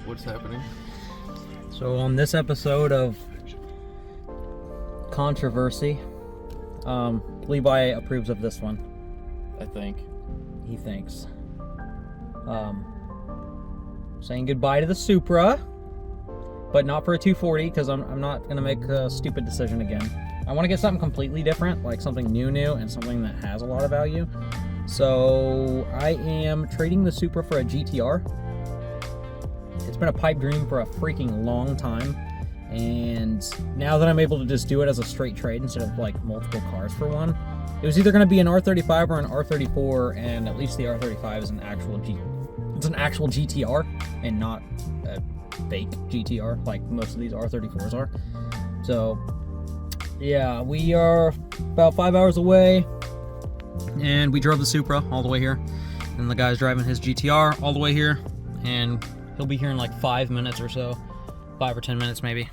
What's happening? So on this episode of Controversy, Levi approves of this one. I think. He thinks. Saying goodbye to the Supra, but not for a 240 because I'm not going to make a stupid decision again. I want to get something completely different, like something new and something that has a lot of value. So I am trading the Supra for a GTR. It's been a pipe dream for a freaking long time, and now that I'm able to just do it as a straight trade instead of like multiple cars for one, it was either going to be an R35 or an R34, and at least the R35 is an actual GTR and not a fake GTR like most of these R34s are. So yeah, we are about 5 hours away, and we drove the Supra all the way here, and the guy's driving his GTR all the way here, and he'll be here in like 5 minutes or so, 5 or 10 minutes maybe.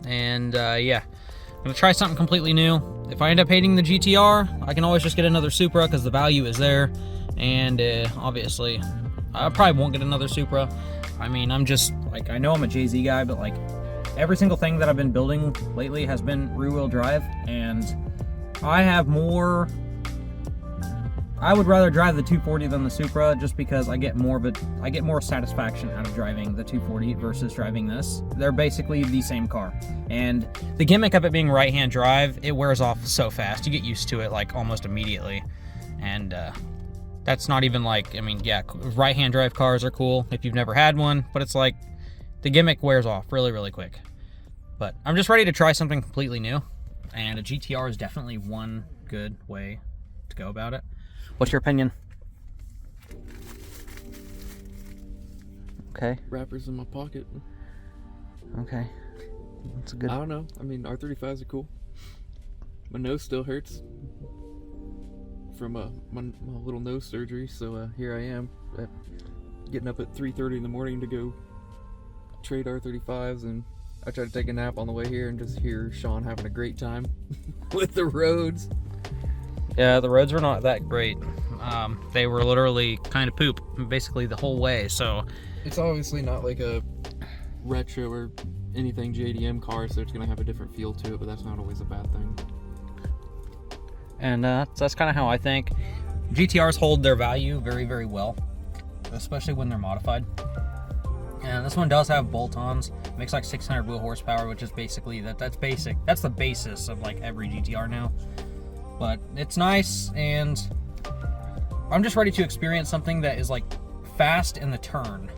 And yeah, I'm gonna try something completely new. If I end up hating the GTR, I can always just get another Supra because the value is there. And obviously, I probably won't get another Supra. I mean, I'm just like, I know I'm a Jay-Z guy, but like every single thing that I've been building lately has been rear-wheel drive, and I would rather drive the 240 than the Supra just because I get more satisfaction out of driving the 240 versus driving this. They're basically the same car. And the gimmick of it being right-hand drive, it wears off so fast. You get used to it like almost immediately. And that's not even like, I mean, yeah, right-hand drive cars are cool if you've never had one, but it's like the gimmick wears off really, really quick. But I'm just ready to try something completely new, and a GTR is definitely one good way to go about it. What's your opinion? Okay. Wrappers in my pocket. Okay. That's a good. I don't know. I mean, R35s are cool. My nose still hurts from my little nose surgery, so here I am, getting up at 3:30 in the morning to go trade R35s, and I tried to take a nap on the way here and just hear Sean having a great time with the roads. Yeah, the roads were not that great. They were literally kind of poop basically the whole way, so it's obviously not like a retro or anything JDM car, so it's gonna have a different feel to it, but that's not always a bad thing. And that's kind of how I think. GTRs hold their value very, very well, especially when they're modified. And this one does have bolt-ons. Makes like 600 wheel horsepower, which is basically that's basic. That's the basis of like every GTR now. But it's nice, and I'm just ready to experience something that is like fast in the turn.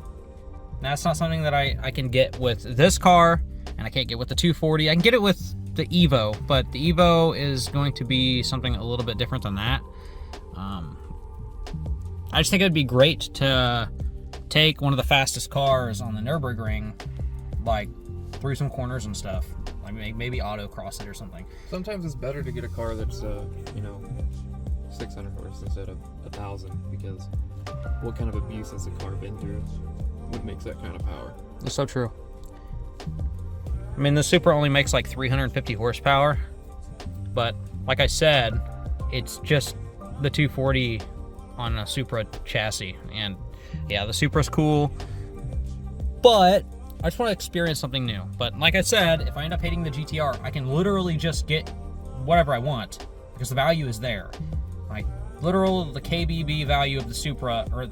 Now, that's not something that I can get with this car, and I can't get with the 240. I can get it with the Evo, but the Evo is going to be something a little bit different than that. I just think it'd be great to take one of the fastest cars on the Nürburgring, like through some corners and stuff. Like maybe autocross it or something. Sometimes it's better to get a car that's, 600 horse instead of 1,000, because what kind of abuse has the car been through what makes that kind of power? That's so true. I mean, the Supra only makes like 350 horsepower, but like I said, it's just the 240 on a Supra chassis. And yeah, the Supra's cool, but I just want to experience something new. But like I said, if I end up hating the GTR, I can literally just get whatever I want because the value is there. Like the KBB value of the Supra or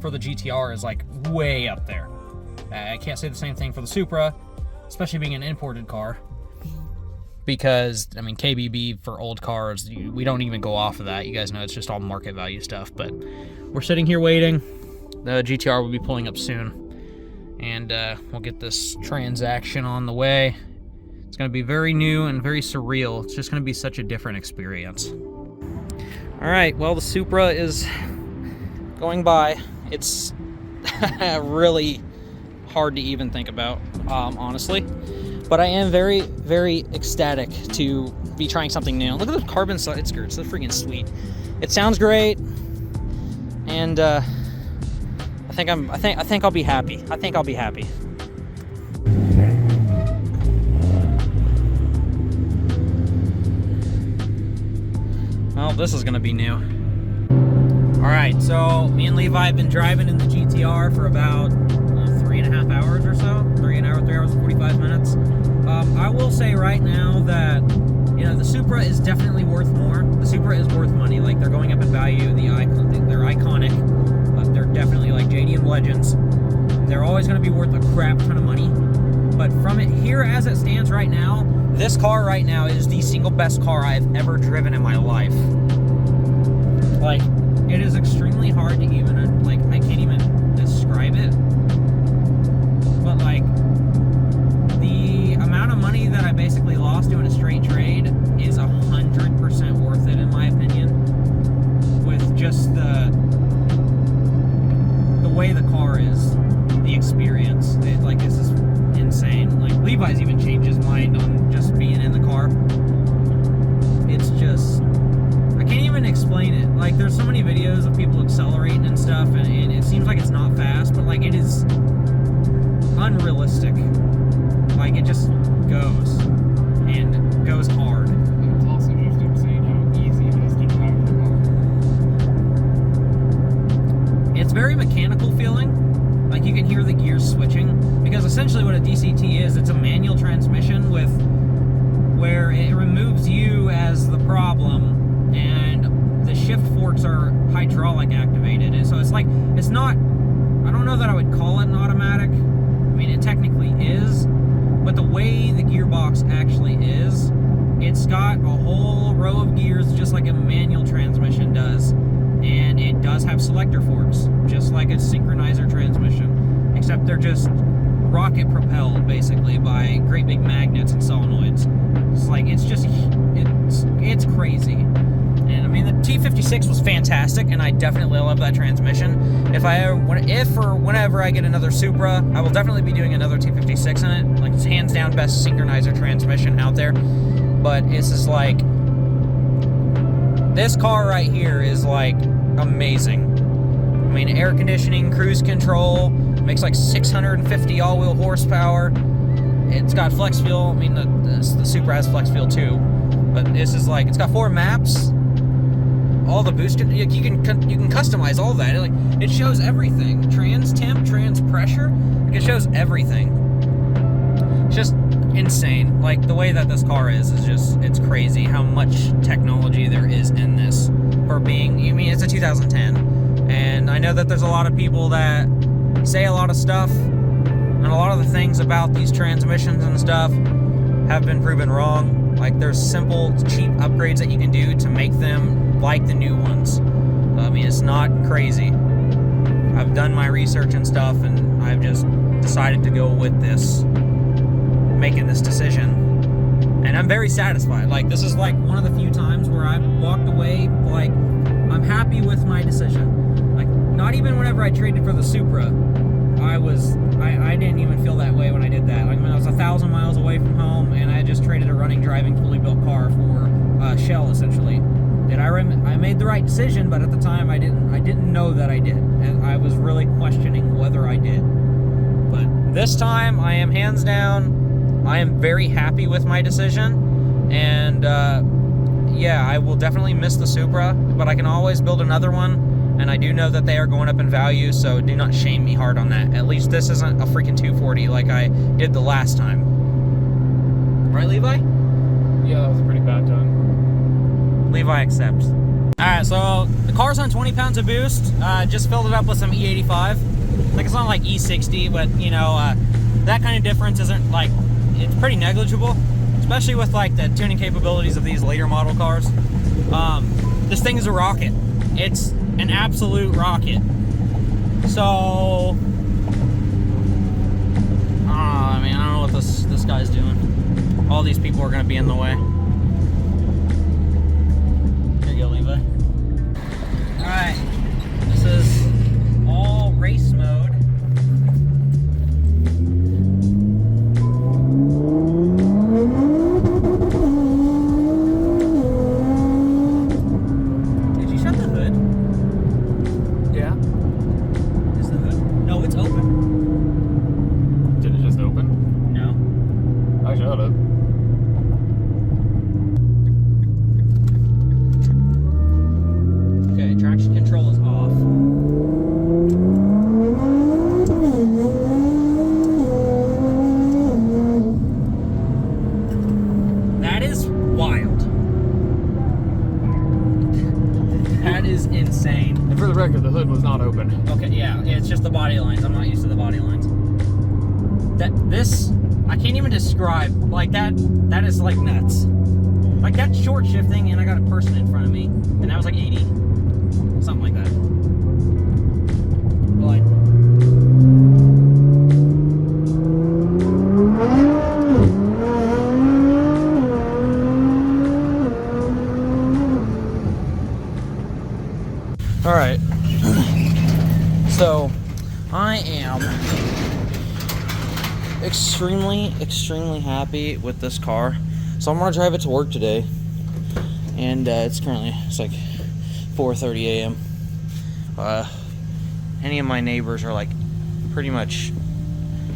for the GTR is like way up there. I can't say the same thing for the Supra, especially being an imported car, because I mean KBB for old cars, we don't even go off of that. You guys know it's just all market value stuff. But we're sitting here waiting. The GTR will be pulling up soon, and we'll get this transaction on the way. It's going to be very new and very surreal. It's just going to be such a different experience. All right, well, the Supra is going by. It's really hard to even think about, honestly. But I am very, very ecstatic to be trying something new. Look at those carbon side skirts. They're freaking sweet. It sounds great, and I think I'll be happy. I think I'll be happy. Well, this is gonna be new. Alright, so me and Levi have been driving in the GTR for about 3.5 hours or so. 3 hours and 45 minutes. I will say right now that, you know, the Supra is definitely worth more. The Supra is worth money. Like, they're going up in value. They're iconic. They're definitely like JDM legends. They're always going to be worth a crap ton of money. But from it here as it stands right now, this car right now is the single best car I've ever driven in my life. Like, it is extremely hard to even, like, I can't even describe it. But, like, the amount of money that I basically lost doing a straight trade is 100% worth it, in my opinion. With just the way the car is, the experience. Like, this is insane. Like, Levi's even changed his mind on just being in the car. It's just, I can't even explain it. Like, there's so many videos of people accelerating and stuff, and it seems like it's not fast, but like, it is unrealistic. Like, it just goes, and goes hard. It's also just insane how easy it is to drive the car. It's very mechanical feeling. Like, you can hear the gears switching, because essentially what a DCT is, it's a manual transmission with where it removes you as the problem, and the shift forks are hydraulic activated. And so it's like, it's not, I don't know that I would call it an automatic. I mean, it technically is, but the way the gearbox actually is, it's got a whole row of gears just like a manual transmission does. And it does have selector forks, just like a synchronizer transmission, except they're just rocket propelled basically by great big magnets and solenoids. It's like, it's just, it's crazy. And I mean, the T56 was fantastic, and I definitely love that transmission. If or whenever I get another Supra, I will definitely be doing another T56 in it. Like, it's hands down best synchronizer transmission out there. But it's just like, this car right here is like amazing. I mean, air conditioning, cruise control, makes like 650 all-wheel horsepower. It's got flex fuel. I mean, the Supra has flex fuel too, but this is like, it's got 4 maps. All the boost, you can customize all that. It shows everything. Trans temp, trans pressure. Like, it shows everything. It's just insane. Like, the way that this car is just, it's crazy how much technology there is in this for being, I mean, it's a 2010, and I know that there's a lot of people that say a lot of stuff, and a lot of the things about these transmissions and stuff have been proven wrong. Like, there's simple, cheap upgrades that you can do to make them like the new ones. I mean, it's not crazy. I've done my research and stuff, and I've just decided to go with this, making this decision, and I'm very satisfied. Like, this is like one of the few times where I've walked away like, I'm happy with my decision. Like, not even whenever I traded for the Supra, I didn't even feel that way when I did that. Like, when I was 1,000 miles away from home, and I just traded a running, driving, fully built car for Shell, essentially. And I made the right decision, but at the time I didn't know that I did, and I was really questioning whether I did. But this time, I am hands down, I am very happy with my decision, and yeah, I will definitely miss the Supra, but I can always build another one, and I do know that they are going up in value, so do not shame me hard on that. At least this isn't a freaking 240 like I did the last time. Right, Levi? Yeah, that was a pretty bad time. Levi accepts. Alright, so the car's on 20 pounds of boost. Just filled it up with some E85. Like, it's not like E60, but, you know, that kind of difference isn't, like, it's pretty negligible, especially with, like, the tuning capabilities of these later model cars. This thing is a rocket. It's an absolute rocket. So, I mean, I don't know what this guy's doing. All these people are going to be in the way. Here you go, Levi. Alright, this is all race mode. Did you shut the hood? Yeah? Is the hood? No, it's open. Did it just open? No. I shut it. Okay, traction control And for the record, the hood was not open. Okay, yeah, it's just the body lines. I'm not used to the body lines. This, I can't even describe. Like that is like nuts. Like that's short shifting, and I got a person in front of me, and that was like 80, something like that. But all right, so I am extremely happy with this car. So I'm gonna drive it to work today, and it's like 4:30 a.m. Any of my neighbors are like pretty much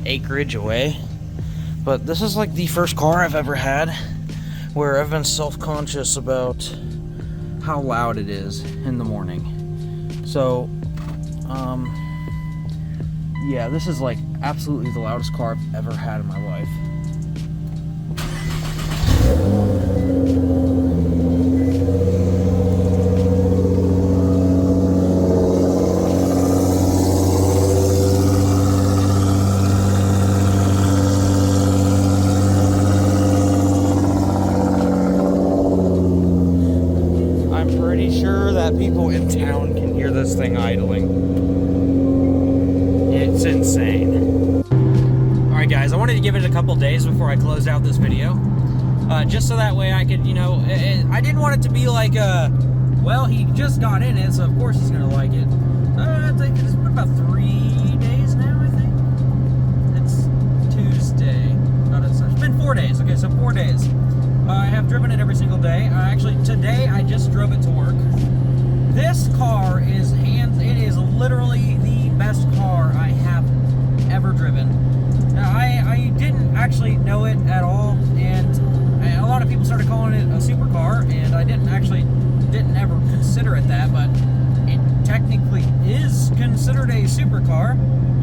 acreage away, but this is like the first car I've ever had where I've been self-conscious about how loud it is in the morning. So yeah, this is like absolutely the loudest car I've ever had in my life. I'm pretty sure that people in town can hear this thing idling. It's insane. Alright guys, I wanted to give it a couple days before I closed out this video. Just so that way I could, you know, I didn't want it to be like, well, he just got in it, so of course he's going to like it. I think it's been about 3 days now, I think. It's Tuesday. It's been 4 days. Okay, so 4 days. I have driven it every single day. Actually, today I just drove it to work. This car is it is literally the best car I have ever driven. Now, I didn't actually know it at all, and a lot of people started calling it a supercar, and I didn't ever consider it that, but it technically is considered a supercar,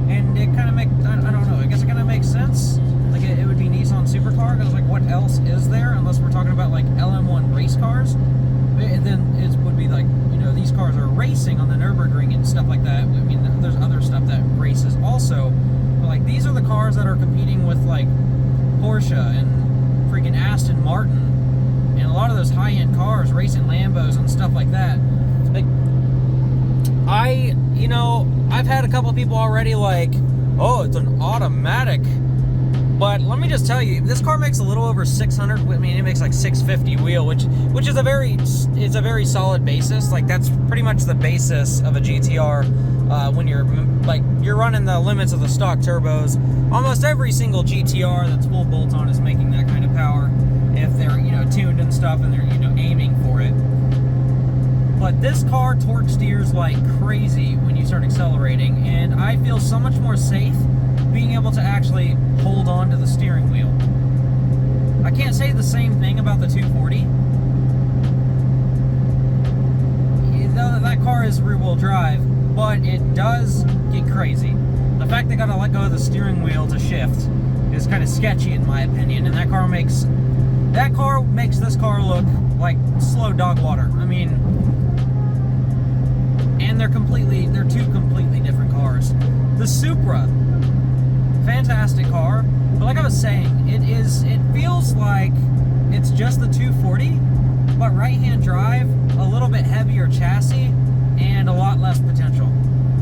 and it kind of I don't know, I guess it kind of makes sense. Like it would be Nissan supercar, because like what else is there, unless we're talking about like LM1 race cars, and then it would be like, you know, these cars are racing on the Nürburgring and stuff like that. I mean, there's other stuff that races also, but like these are the cars that are competing with like Porsche and freaking Aston Martin and a lot of those high-end cars racing Lambos and stuff like that. Like I've had a couple of people already like, oh, it's an automatic, but let me just tell you, this car makes a little over 600. I mean, it makes like 650 wheel, which is a very solid basis. Like that's pretty much the basis of a GTR. When you're running the limits of the stock turbos, almost every single GTR that's full bolt-on is making that kind of power if they're, you know, tuned and stuff and they're, you know, aiming for it. But this car torque steers like crazy when you start accelerating, and I feel so much more safe being able to actually hold on to the steering wheel. I can't say the same thing about the 240. That car is rear-wheel drive, but it does get crazy. The fact they gotta let go of the steering wheel to shift is kind of sketchy in my opinion, and that car makes this car look like slow dog water. I mean, and they're two completely different cars. The Supra, fantastic car, but like I was saying, it feels like it's just the 240, but right-hand drive, a little bit heavier chassis, and a lot less potential.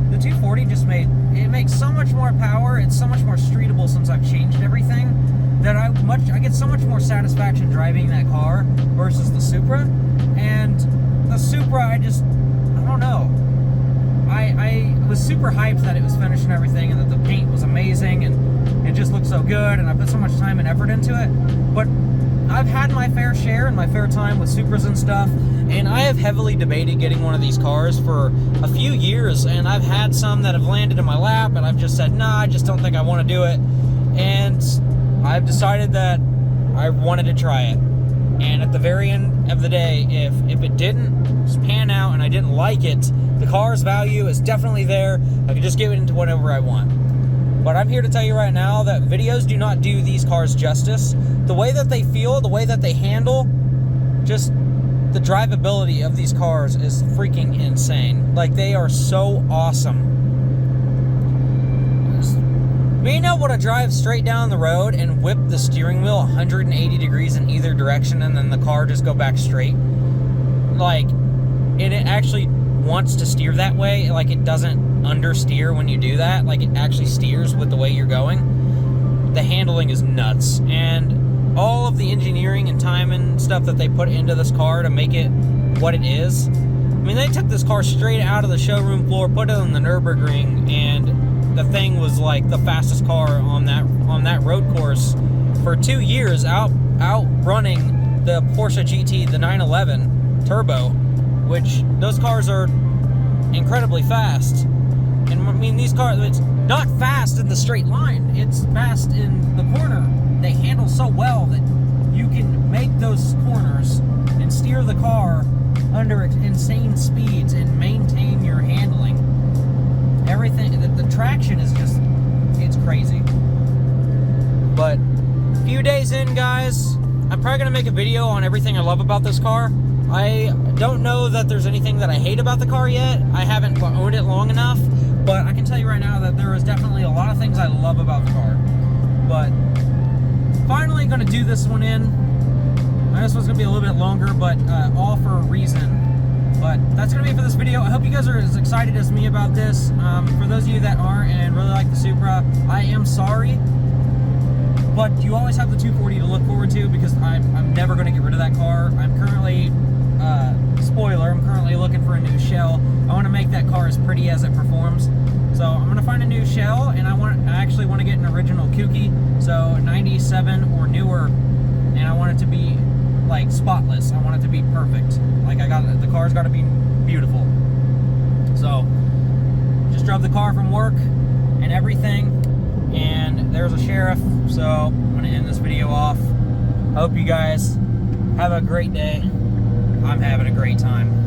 The 240 makes so much more power. It's so much more streetable since I've changed everything, that I get so much more satisfaction driving that car versus the Supra. And the Supra, I don't know. I was super hyped that it was finished and everything, and that the paint was amazing, and it just looked so good, and I put so much time and effort into it. But I've had my fair share and my fair time with Supras and stuff, and I have heavily debated getting one of these cars for a few years, and I've had some that have landed in my lap, and I've just said, nah, I just don't think I want to do it. And I've decided that I wanted to try it. And at the very end of the day, if it didn't pan out and I didn't like it, the car's value is definitely there. I can just give it into whatever I want. But I'm here to tell you right now that videos do not do these cars justice. The way that they feel, the way that they handle, just the drivability of these cars is freaking insane. Like, they are so awesome. Being able to drive straight down the road and whip the steering wheel 180 degrees in either direction and then the car just go back straight. Like, and it actually wants to steer that way. Like, it doesn't understeer when you do that. Like, it actually steers with the way you're going. The handling is nuts. And all of the engineering and time and stuff that they put into this car to make it what it is. I mean, they took this car straight out of the showroom floor, put it on the Nürburgring, and the thing was like the fastest car on that road course for 2 years, outrunning the Porsche GT, the 911 Turbo, which those cars are incredibly fast. And I mean, these cars, it's not fast in the straight line, it's fast in the corner. They handle so well that you can make those corners and steer the car under insane speeds and maintain your handling. Everything, the traction is just, it's crazy. But a few days in, guys, I'm probably gonna make a video on everything I love about this car. I don't know that there's anything that I hate about the car yet. I haven't owned it long enough, but I can tell you right now that there is definitely a lot of things I love about the car. But finally gonna do this one in. I guess it was gonna be a little bit longer, but all for a reason. But that's going to be it for this video. I hope you guys are as excited as me about this. For those of you that aren't and really like the Supra, I am sorry. But you always have the 240 to look forward to, because I'm never going to get rid of that car. I'm currently, spoiler, I'm currently looking for a new shell. I want to make that car as pretty as it performs. So I'm going to find a new shell, and I actually want to get an original Kooky, so 97 or newer, and I want it to be like spotless. I want it to be perfect. Like, the car's got to be beautiful. So just drove the car from work and everything, and there's a sheriff. So I'm gonna end this video off. Hope you guys have a great day. I'm having a great time.